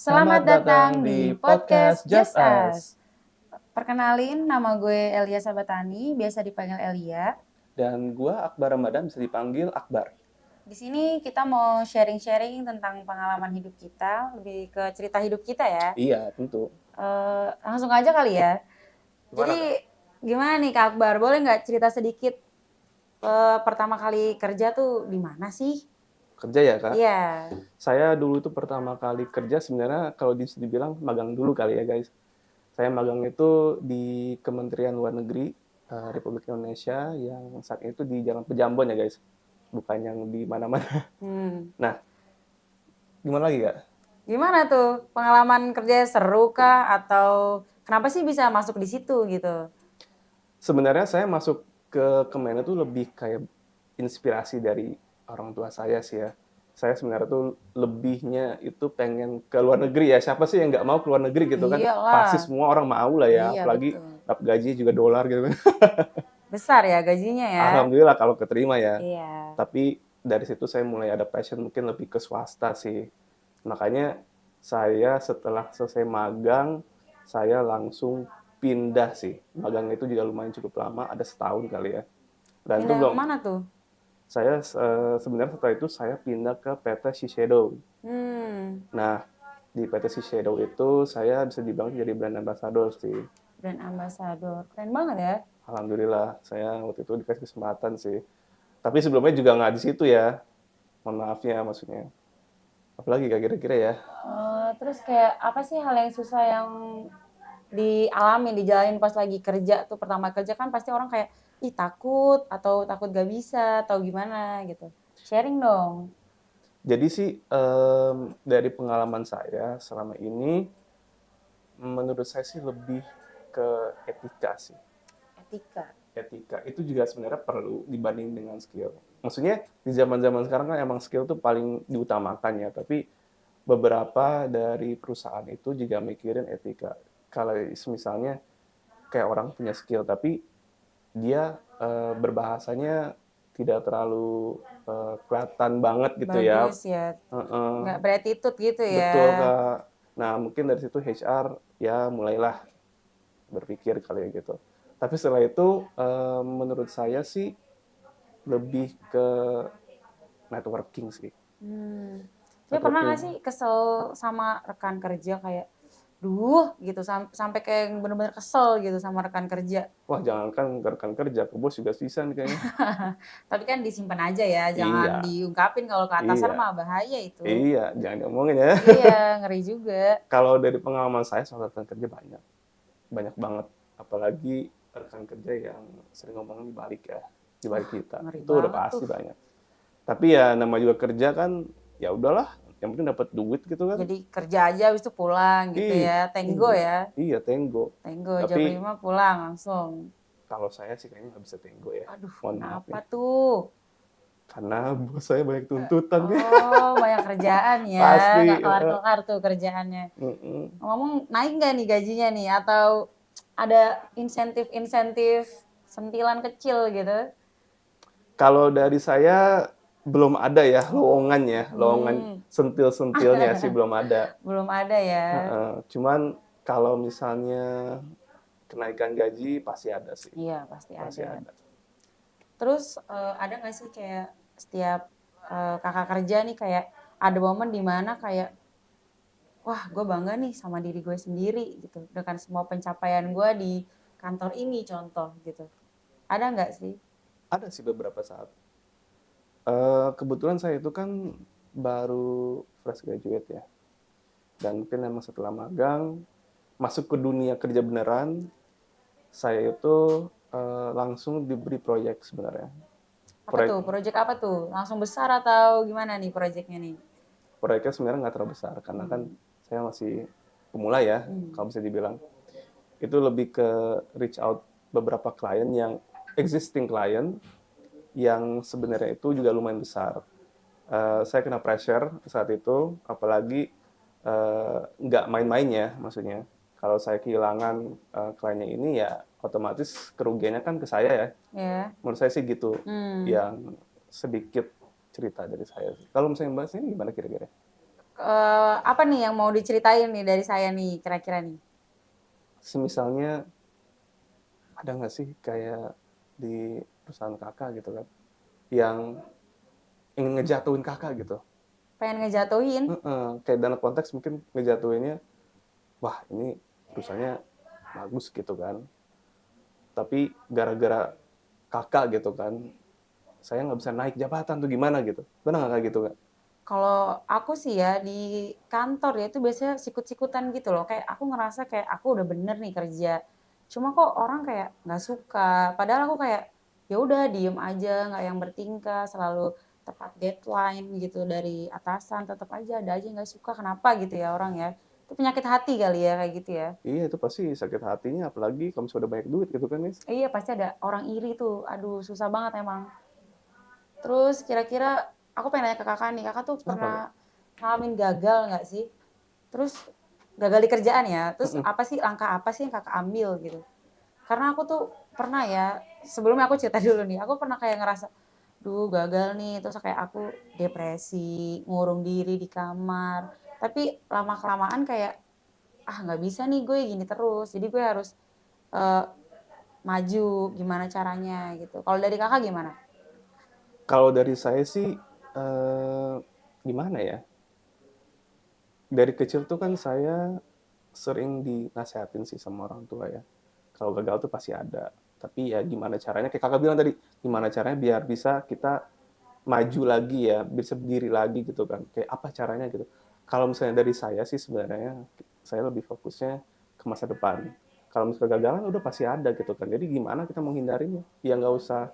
Selamat datang di podcast Just Us. Us. Perkenalin, nama gue Elia Sabatani, biasa dipanggil Elia. Dan gua Akbar Ramadan, bisa dipanggil Akbar. Di sini kita mau sharing-sharing tentang pengalaman hidup kita, lebih ke cerita hidup kita ya. Iya, tentu. Langsung aja kali ya. Jadi gimana nih Kak Akbar, boleh nggak cerita sedikit pertama kali kerja tuh di mana sih? Kerja ya, Kak? Iya. Saya dulu itu pertama kali kerja sebenarnya kalau bisa dibilang magang dulu kali ya, guys. Saya magang itu di Kementerian Luar Negeri Republik Indonesia yang saat itu di Jalan Pejambon ya, guys. Bukan yang di mana-mana. Nah, gimana lagi, Kak? Gimana tuh pengalaman kerja, seru kah atau kenapa sih bisa masuk di situ gitu? Sebenarnya saya masuk ke Kemen itu lebih kayak inspirasi dari orang tua saya sih ya. Saya sebenarnya tuh lebihnya itu pengen ke luar negeri ya. Siapa sih yang nggak mau ke luar negeri gitu kan? Pasti Iyalah. semua orang mau lah ya. Iya, Apalagi betul. dapat gaji juga dolar gitu kan. Besar ya gajinya ya? Alhamdulillah kalau keterima ya. Iya. Tapi dari situ saya mulai ada passion mungkin lebih ke swasta sih. Makanya saya setelah selesai magang, saya langsung pindah sih. Magang itu juga lumayan cukup lama, ada setahun kali ya. Dan itu Pindah ke belum, mana tuh? saya sebenarnya setelah itu saya pindah ke PT Shiseido. Nah, di PT Shiseido itu saya bisa dibilang jadi brand ambassador sih. Brand ambassador. Keren banget ya. Alhamdulillah, saya waktu itu dikasih kesempatan sih. Tapi sebelumnya juga nggak di situ ya. Mohon maafnya maksudnya. Apalagi Kak kira-kira ya? Terus kayak apa sih hal yang susah yang dialami, dijalanin pas lagi kerja tuh, pertama kerja kan pasti orang kayak, ih takut, atau takut gak bisa, atau gimana gitu. Sharing dong. Jadi sih dari pengalaman saya selama ini, menurut saya sih lebih ke etika sih. Etika. Etika itu juga sebenarnya perlu dibanding dengan skill. Maksudnya di zaman-zaman sekarang kan emang skill tuh paling diutamakan ya, tapi beberapa dari perusahaan itu juga mikirin etika. Kalau misalnya kayak orang punya skill tapi dia berbahasanya tidak terlalu kelihatan banget gitu ya. Bagus ya. Nggak beretitut gitu Betul, ya. Kak. Nah, mungkin dari situ HR ya mulailah berpikir kali ya gitu. Tapi setelah itu menurut saya sih lebih ke networking sih. Tapi pernah nggak Networking. sih kesel sama rekan kerja kayak, duh gitu, sampai kayak bener-bener kesel gitu sama rekan kerja. Wah, jangankan ke rekan kerja, ke bos juga bisa nih kayaknya. Tapi kan disimpan aja ya, jangan Iya, diungkapin kalau ke atasan iya, mah bahaya itu. iya, jangan diomongin ya. Iya, ngeri juga. Kalau dari pengalaman saya soal rekan kerja banyak, banyak banget. Apalagi rekan kerja yang sering ngomong di balik ya, di balik kita. Ngeri Itu udah banget pasti tuh. banyak. Tapi ya nama juga kerja kan, ya udahlah, yang penting dapat duit gitu kan. Jadi kerja aja habis itu pulang gitu ya. Tenggo Iya, ya. iya tenggo. Tenggo jam Tapi 5 pulang langsung. kalau saya sih kayaknya nggak bisa tenggo ya. Aduh, Mohon maaf kenapa nih. tuh? Karena bos saya banyak tuntutan ya. Oh, banyak kerjaan ya. Pasti. Nggak kelar-kelar tuh kerjaannya. Ngomong naik nggak nih gajinya nih? Atau ada insentif-insentif sentilan kecil gitu? Kalau dari saya belum ada ya lowongannya, lowongan sentil-sentilnya sih belum ada. Belum ada ya. Cuman kalau misalnya kenaikan gaji pasti ada sih, Iya, pasti pasti ada. ada. Terus ada nggak sih kayak setiap kakak kerja nih kayak ada momen dimana kayak, wah gue bangga nih sama diri gue sendiri gitu, dengan semua pencapaian gue di kantor ini contoh gitu. Ada nggak sih? Ada sih beberapa saat. Kebetulan saya itu kan baru fresh graduate ya, dan mungkin memang setelah magang masuk ke dunia kerja beneran, saya itu langsung diberi proyek sebenarnya. Apa Proyek tuh? Proyek apa tuh? Langsung besar atau gimana nih proyeknya nih? proyeknya sebenarnya nggak terlalu besar karena kan saya masih pemula ya, kalau bisa dibilang. Itu lebih ke reach out beberapa klien yang existing klien yang sebenarnya itu juga lumayan besar. Saya kena pressure saat itu, apalagi nggak main-main ya, maksudnya. Kalau saya kehilangan kliennya ini ya otomatis kerugiannya kan ke saya ya. Ya. Menurut saya sih gitu, yang sedikit cerita dari saya. Kalau misalnya bahas ini gimana kira-kira? Apa nih yang mau diceritain nih dari saya nih kira-kira nih? Semisalnya ada nggak sih kayak di perusahaan kakak gitu kan, yang ingin ngejatuhin kakak gitu? Pengen ngejatuhin? Heeh, kayak dalam konteks mungkin ngejatuhinnya, wah ini perusahaannya bagus gitu kan, tapi gara-gara kakak gitu kan, saya nggak bisa naik jabatan tuh gimana gitu. Pernah nggak kayak gitu nggak? Kalau aku sih ya di kantor ya itu biasanya sikut-sikutan gitu loh. Kayak aku ngerasa kayak aku udah bener nih kerja. Cuma kok orang kayak nggak suka. Padahal aku kayak ya udah diem aja, nggak yang bertingkah, selalu tepat deadline gitu dari atasan. Tetap aja ada aja yang nggak suka. Kenapa gitu ya orang ya? Itu penyakit hati kali ya kayak gitu ya. Iya itu pasti sakit hatinya, apalagi kalau misalnya udah banyak duit gitu kan, Nis. Iya pasti ada orang iri tuh. Aduh susah banget emang. Terus kira-kira aku pengen nanya ke kakak nih. Kakak tuh Kenapa pernah nggak? ngalamin gagal nggak sih? Terus gagal di kerjaan ya, terus Mm-mm. apa sih langkah apa sih yang kakak ambil gitu? Karena aku tuh pernah ya, sebelumnya aku cerita dulu nih, aku pernah kayak ngerasa, duh gagal nih, terus kayak aku depresi, ngurung diri di kamar. Tapi lama-kelamaan kayak, ah nggak bisa nih gue gini terus, jadi gue harus eh, maju, gimana caranya gitu. Kalau dari kakak gimana? Kalau dari saya sih, eh, gimana ya? Dari kecil tuh kan saya sering dinasehatin sih sama orang tua ya. Kalau gagal tuh pasti ada. Tapi ya gimana caranya, kayak kakak bilang tadi, gimana caranya biar bisa kita maju lagi ya, bisa berdiri lagi gitu kan. Kayak apa caranya gitu. Kalau misalnya dari saya sih sebenarnya, saya lebih fokusnya ke masa depan. Kalau misalnya kegagalan udah pasti ada gitu kan. Jadi gimana kita menghindarinya? Ya nggak usah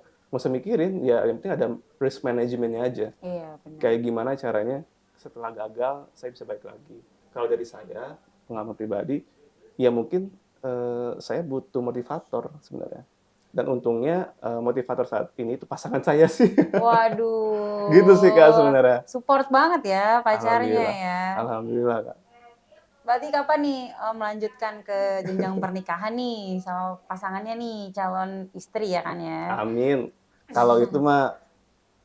mikirin, ya yang penting ada risk manajemennya aja. Iya benar. Kayak gimana caranya setelah gagal saya bisa balik lagi. Kalau dari saya, pengalaman pribadi, ya mungkin saya butuh motivator sebenarnya. Dan untungnya motivator saat ini itu pasangan saya sih. Gitu sih Kak Waduh, sebenarnya. support banget ya pacarnya Alhamdulillah. ya. Alhamdulillah Kak. Berarti kapan nih melanjutkan ke jenjang pernikahan nih sama pasangannya nih, calon istri ya kan ya? Amin. Kalau itu mah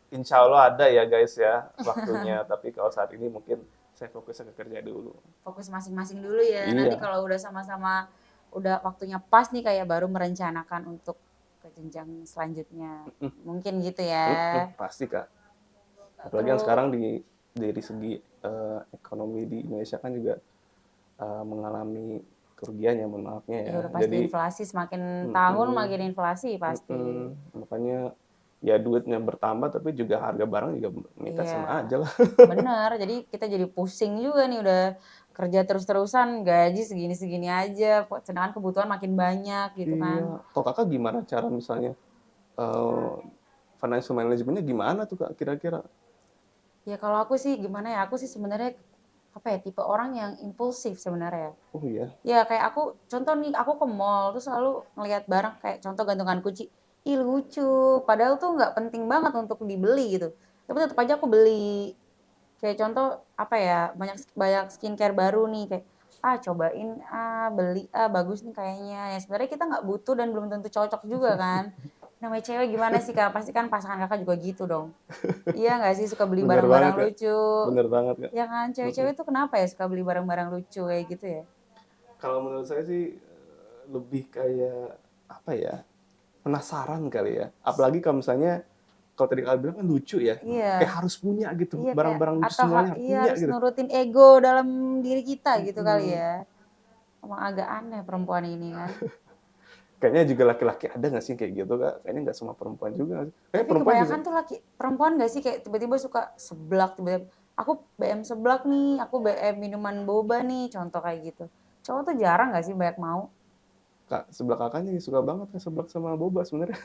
insya Allah ada ya guys ya waktunya. Tapi kalau saat ini mungkin saya fokusnya ke kerja dulu. Fokus masing-masing dulu ya. Nanti Iya. kalau udah sama-sama, udah waktunya pas nih kayak baru merencanakan untuk ke jenjang selanjutnya. Mungkin gitu ya. Pasti Kak. Apalagi yang Terus sekarang dari segi ekonomi di Indonesia kan juga mengalami kerugian ya, mohon maafnya ya ya. udah pasti Jadi, inflasi semakin tahun mm-mm, makin inflasi pasti. makanya ya duitnya bertambah tapi juga harga barang juga meningkat Iya, sama aja lah. benar. Jadi kita jadi pusing juga nih udah kerja terus-terusan gaji segini-segini aja, sedangkan kebutuhan makin banyak gitu Iya. kan. Kalau kakak gimana cara misalnya eh, financial manajemennya gimana tuh kak kira-kira? Ya kalau aku sih gimana ya, aku sih sebenarnya apa ya, tipe orang yang impulsif sebenarnya. Oh iya. Ya kayak aku, contoh nih aku ke mall terus selalu ngelihat barang kayak contoh gantungan kunci, ih lucu, padahal tuh nggak penting banget untuk dibeli gitu. Tapi tetap aja aku beli. Kayak contoh apa ya, banyak banyak skincare baru nih kayak cobain beli bagus nih kayaknya. Ya sebenarnya kita nggak butuh dan belum tentu cocok juga kan. Namanya cewek gimana sih Kak? Pasti kan pasangan Kakak juga gitu dong. Iya nggak sih suka beli Bener banget barang-barang kak. lucu. Bener banget kak. Ya kan Mm-mm. cewek-cewek tuh kenapa ya suka beli barang-barang lucu kayak gitu ya? Kalau menurut saya sih lebih kayak apa ya? Penasaran kali ya. Apalagi kalau misalnya kalau tadi kalian bilang kan lucu ya. Kayak Iya. harus punya gitu. Iya kayak Barang-barang lucu atau semuanya harus iya punya harus gitu. nurutin ego dalam diri kita gitu kali Mm-mm. ya. Emang agak aneh perempuan ini kan. Kayaknya juga laki-laki ada nggak sih kayak gitu kak? Kayaknya nggak semua perempuan juga nggak sih? Kayaknya Tapi perempuan juga. kebanyakan tuh laki perempuan gak sih kayak tiba-tiba suka seblak, tiba-tiba aku BM seblak nih, aku BM minuman boba nih, contoh kayak gitu. Cowok tuh jarang gak sih banyak mau? Kak, sebelah kakaknya suka banget kan seblak sama boba sebenarnya.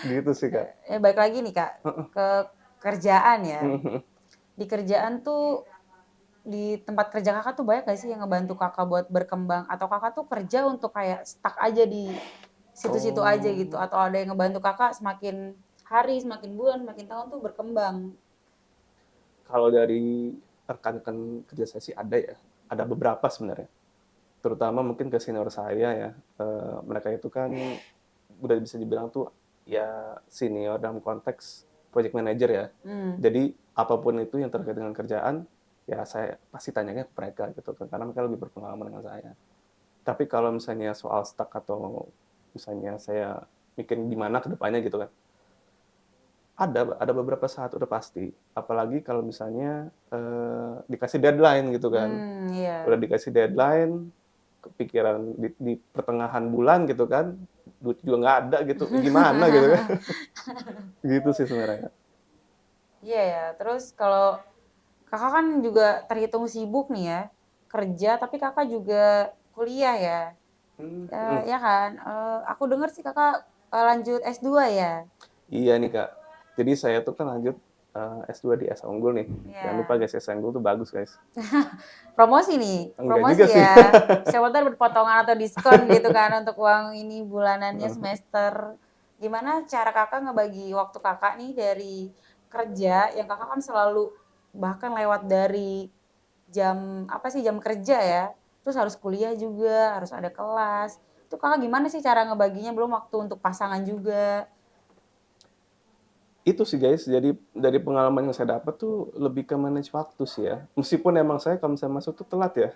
Gitu sih kak. Balik lagi nih Kak, ke kerjaan ya. Di kerjaan tuh, di tempat kerja kakak tuh banyak gak sih yang ngebantu kakak buat berkembang? Atau kakak tuh kerja untuk kayak stuck aja di situ-situ aja gitu? Oh, Atau ada yang ngebantu kakak semakin hari, semakin bulan, semakin tahun tuh berkembang? kalau dari rekan-rekan kerja saya sih ada ya. Ada beberapa sebenarnya. Terutama mungkin ke senior saya ya. Mereka itu kan udah bisa dibilang tuh ya senior dalam konteks project manager ya. Hmm. Jadi apapun itu yang terkait dengan kerjaan, ya saya pasti tanyanya ke mereka gitu kan, karena mereka lebih berpengalaman dengan saya. Tapi kalau misalnya soal stuck atau misalnya saya mikirin gimana ke depannya gitu kan, ada beberapa saat udah pasti. Apalagi kalau misalnya, dikasih deadline gitu kan. Udah Iya. dikasih deadline, kepikiran di pertengahan bulan gitu kan, duit juga nggak ada gitu, gimana gitu kan. Gitu sih sebenarnya. Iya ya, terus kalau Kakak kan juga terhitung sibuk nih ya, kerja tapi Kakak juga kuliah ya. Mhm. Ya kan? Aku dengar sih Kakak lanjut S2 ya? Iya nih Kak, jadi saya tuh kan lanjut, S2 di S Unggul nih. Jangan lupa Iya. guys, S Unggul tuh bagus guys. Promosi nih, Enggak juga promosi sih. ya. Siapa tahu dapat potongan atau diskon gitu kan untuk uang ini bulanannya semester. Gimana cara Kakak ngebagi waktu Kakak nih dari kerja yang Kakak kan selalu bahkan lewat dari jam apa sih jam kerja ya. Terus harus kuliah juga, harus ada kelas. Itu Kakak gimana sih cara ngebaginya belum waktu untuk pasangan juga? Itu sih guys, jadi dari pengalaman yang saya dapat tuh lebih ke manage waktu sih ya. Meskipun emang saya kalau misalnya masuk tuh telat ya,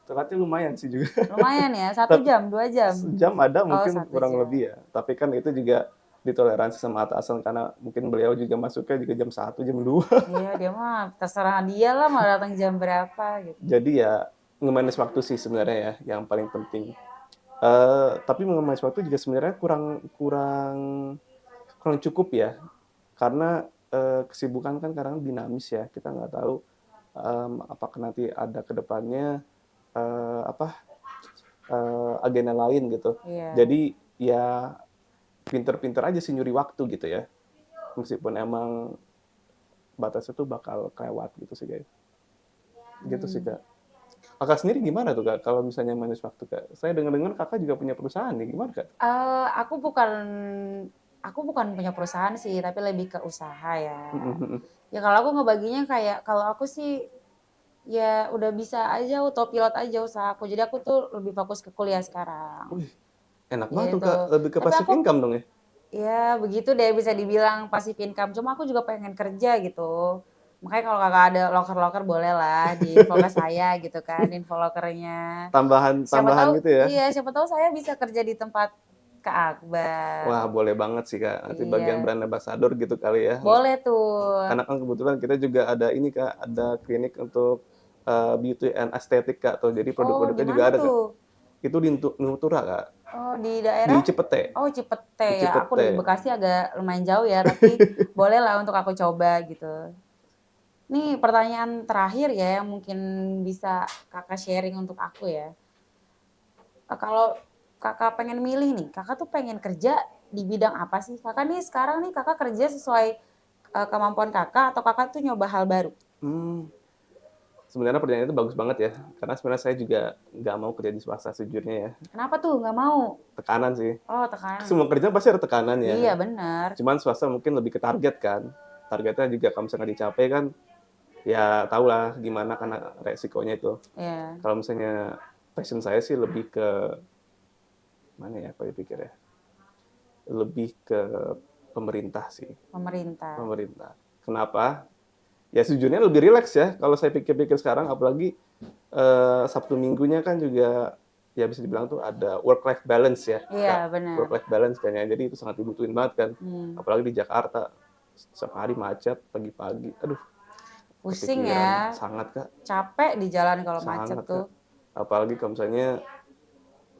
telatnya lumayan sih juga. Lumayan ya, satu Tapi jam, 2 jam? sejam ada Oh, mungkin satu kurang jam. lebih ya, tapi kan itu juga ditoleransi sama atasan karena mungkin beliau juga masuknya juga jam 1 jam 2. Iya, dia mah terserah dia lah mau datang jam berapa gitu. Jadi ya nge-manage waktu sih sebenarnya ya yang paling penting. Tapi nge-manage waktu juga sebenarnya kurang kurang kurang cukup ya, karena, kesibukan kan kadang dinamis ya, kita nggak tahu, apakah nanti ada ke depannya, apa, agenda lain gitu. Iya. Jadi ya pinter-pinter aja sih nyuri waktu gitu ya, meskipun emang batasnya tuh bakal kelewat gitu sih, guys. Gitu sih, Hmm. Kak. Kakak sendiri gimana tuh, Kak, kalau misalnya manage waktu, Kak? Saya dengar-dengar Kakak juga punya perusahaan nih, gimana, Kak? Eh, aku bukan aku bukan punya perusahaan sih, tapi lebih ke usaha ya. Mhm mhm. Ya kalau aku ngebaginya kayak kalau aku sih ya udah bisa aja autopilot aja usahaku. Jadi aku tuh lebih fokus ke kuliah sekarang. Wih, enak banget tuh, Gitu. Kak, lebih ke Tapi passive aku income dong ya? ya begitu deh bisa dibilang passive income. Cuma aku juga pengen kerja gitu. Makanya kalau kakak ada loker-loker boleh lah di-info ke saya gitu kan, info lokernya. Tambahan Siapa tambahan tahu, gitu ya? iya siapa tahu saya bisa kerja di tempat Kak Wah, Akbar. boleh banget sih, Kak. Nanti bagian Iya, brand ambassador gitu kali ya. boleh tuh. Karena kan kebetulan kita juga ada ini, Kak, ada klinik untuk, beauty and aesthetic, Kak, tuh. Jadi Oh, di produk-produknya juga mana ada, Kak. tuh? Itu di Nutura, Kak, Oh, di di daerah? Cipete. Oh, Cipete Di ya. Aku di Cipete. Bekasi agak lumayan jauh ya, tapi boleh lah untuk aku coba gitu. Nih pertanyaan terakhir ya yang mungkin bisa kakak sharing untuk aku ya. Kalau kakak pengen milih nih, kakak tuh pengen kerja di bidang apa sih? Kakak nih sekarang nih kakak kerja sesuai kemampuan kakak atau kakak tuh nyoba hal baru? Mmm, sebenarnya pertanyaan itu bagus banget ya, karena sebenarnya saya juga nggak mau kerja di swasta sejujurnya ya. Kenapa tuh nggak mau? Tekanan sih. Oh, tekanan. Semua kerjaan pasti ada tekanannya. Iya benar. Cuman swasta mungkin lebih ke target kan. Targetnya juga kalau misalnya nggak dicapai kan, ya tahulah gimana karena resikonya itu. Ya, Kalau misalnya passion saya sih lebih ke mana ya, aku pikir ya, lebih ke pemerintah sih, pemerintah. pemerintah. Kenapa? Ya sejujurnya lebih rileks ya kalau saya pikir-pikir sekarang, apalagi Sabtu Minggunya kan juga ya bisa dibilang tuh ada work life balance ya, Iya Kak. benar. Work life balance kan ya, jadi itu sangat dibutuhin banget kan. Hmm. Apalagi di Jakarta, setiap hari macet pagi-pagi, aduh Pusing kepikiran ya. sangat, Kak, Capek di jalan kalau macet sangat, Kak. tuh. Apalagi kalau misalnya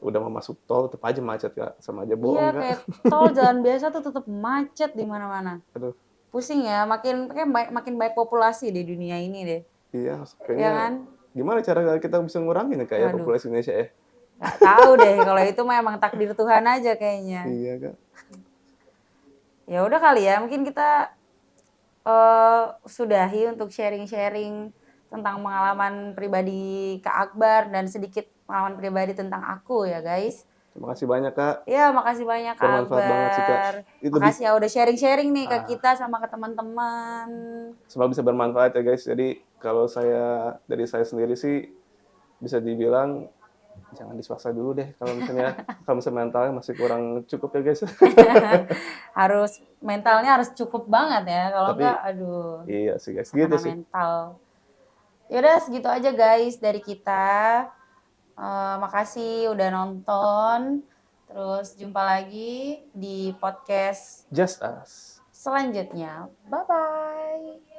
udah mau masuk tol tetep aja macet, Kak, sama aja Iya bohong, Kak. kayak tol jalan biasa tuh tetap macet di mana-mana. Aduh, Pusing ya, makin baik populasi di dunia ini deh. iya Ya kayaknya kan? gimana cara kita bisa ngurangin ya, Kak, ya Waduh, populasi Indonesia ya? nggak tahu deh kalau itu mah emang takdir Tuhan aja kayaknya. Iya, Kak. Ya udah kali ya, mungkin kita sudahi untuk sharing-sharing tentang pengalaman pribadi Kak Akbar dan sedikit pengalaman pribadi tentang aku ya guys. Terima kasih banyak, Kak. Ya makasih banyak Kak Bermanfaat banget sih, Kak. Akbar. Itu lebih Makasih ya udah sharing-sharing nih ke ah, kita sama ke teman-teman. semoga bisa bermanfaat ya, guys. Jadi kalau saya dari saya sendiri sih bisa dibilang jangan di swasta dulu deh kalau misalnya mentalnya masih kurang cukup ya guys. Harus mentalnya harus cukup banget ya, kalau enggak Tapi aduh iya sih guys, gitu kena sih. mental. Yaudah segitu aja guys dari kita. Makasih udah nonton. Terus jumpa lagi di podcast Just us. selanjutnya. Bye-bye.